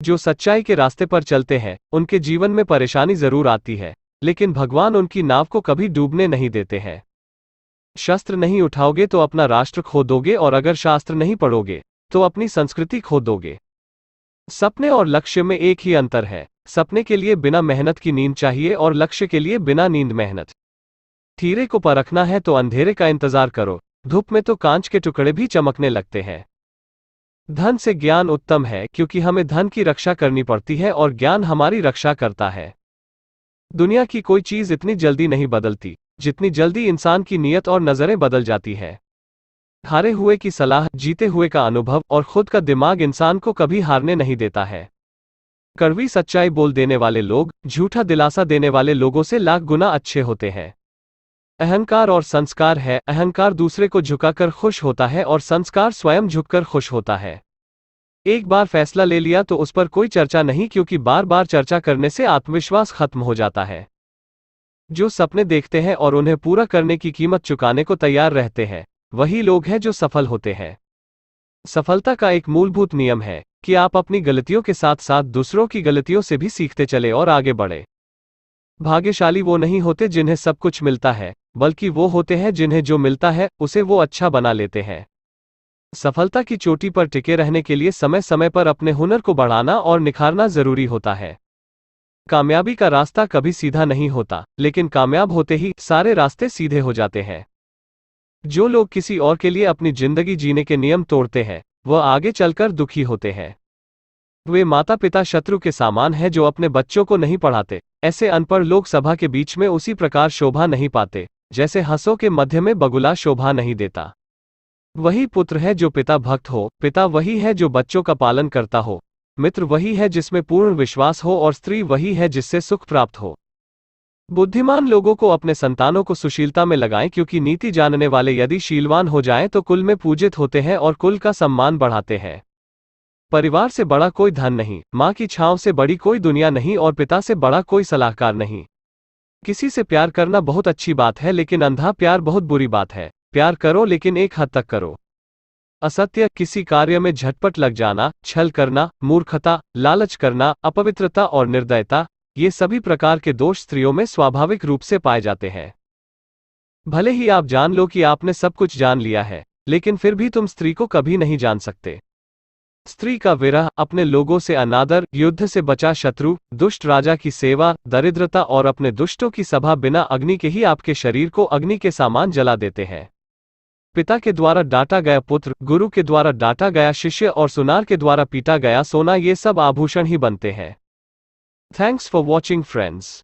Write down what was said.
जो सच्चाई के रास्ते पर चलते हैं उनके जीवन में परेशानी जरूर आती है, लेकिन भगवान उनकी नाव को कभी डूबने नहीं देते हैं। शस्त्र नहीं उठाओगे तो अपना राष्ट्र खो दोगे, और अगर शास्त्र नहीं पढ़ोगे तो अपनी संस्कृति खो दोगे। सपने और लक्ष्य में एक ही अंतर है, सपने के लिए बिना मेहनत की नींद चाहिए और लक्ष्य के लिए बिना नींद मेहनत। हीरे को परखना है तो अंधेरे का इंतजार करो, धूप में तो कांच के टुकड़े भी चमकने लगते हैं। धन से ज्ञान उत्तम है, क्योंकि हमें धन की रक्षा करनी पड़ती है और ज्ञान हमारी रक्षा करता है। दुनिया की कोई चीज इतनी जल्दी नहीं बदलती जितनी जल्दी इंसान की नीयत और नजरें बदल जाती है। हारे हुए की सलाह, जीते हुए का अनुभव और खुद का दिमाग इंसान को कभी हारने नहीं देता है। कड़वी सच्चाई बोल देने वाले लोग झूठा दिलासा देने वाले लोगों से लाख गुना अच्छे होते हैं। अहंकार और संस्कार है, अहंकार दूसरे को झुकाकर खुश होता है और संस्कार स्वयं झुककर खुश होता है। एक बार फैसला ले लिया तो उस पर कोई चर्चा नहीं, क्योंकि बार बार चर्चा करने से आत्मविश्वास खत्म हो जाता है। जो सपने देखते हैं और उन्हें पूरा करने की कीमत चुकाने को तैयार रहते हैं, वही लोग हैं जो सफल होते हैं। सफलता का एक मूलभूत नियम है कि आप अपनी गलतियों के साथ साथ दूसरों की गलतियों से भी सीखते चले और आगे बढ़े। भाग्यशाली वो नहीं होते जिन्हें सब कुछ मिलता है, बल्कि वो होते हैं जिन्हें जो मिलता है उसे वो अच्छा बना लेते हैं। सफलता की चोटी पर टिके रहने के लिए समय समय पर अपने हुनर को बढ़ाना और निखारना जरूरी होता है। कामयाबी का रास्ता कभी सीधा नहीं होता, लेकिन कामयाब होते ही सारे रास्ते सीधे हो जाते हैं। जो लोग किसी और के लिए अपनी जिंदगी जीने के नियम तोड़ते हैं, वह आगे चलकर दुखी होते हैं। वे माता पिता शत्रु के समान हैं जो अपने बच्चों को नहीं पढ़ाते। ऐसे अनपढ़ लोग सभा के बीच में उसी प्रकार शोभा नहीं पाते जैसे हंसों के मध्य में बगुला शोभा नहीं देता। वही पुत्र है जो पिता भक्त हो, पिता वही है जो बच्चों का पालन करता हो, मित्र वही है जिसमें पूर्ण विश्वास हो, और स्त्री वही है जिससे सुख प्राप्त हो। बुद्धिमान लोगों को अपने संतानों को सुशीलता में लगाएं, क्योंकि नीति जानने वाले यदि शीलवान हो जाएं तो कुल में पूजित होते हैं और कुल का सम्मान बढ़ाते हैं। परिवार से बड़ा कोई धन नहीं, माँ की छांव से बड़ी कोई दुनिया नहीं, और पिता से बड़ा कोई सलाहकार नहीं। किसी से प्यार करना बहुत अच्छी बात है, लेकिन अंधा प्यार बहुत बुरी बात है। प्यार करो, लेकिन एक हद तक करो। असत्य, किसी कार्य में झटपट लग जाना, छल करना, मूर्खता, लालच करना, अपवित्रता और निर्दयता, ये सभी प्रकार के दोष स्त्रियों में स्वाभाविक रूप से पाए जाते हैं। भले ही आप जान लो कि आपने सब कुछ जान लिया है, लेकिन फिर भी तुम स्त्री को कभी नहीं जान सकते। स्त्री का विरह, अपने लोगों से अनादर, युद्ध से बचा शत्रु, दुष्ट राजा की सेवा, दरिद्रता और अपने दुष्टों की सभा बिना अग्नि के ही आपके शरीर को अग्नि के समान जला देते हैं। पिता के द्वारा डांटा गया पुत्र, गुरु के द्वारा डांटा गया शिष्य और सुनार के द्वारा पीटा गया सोना, ये सब आभूषण ही बनते हैं। Thanks for watching friends.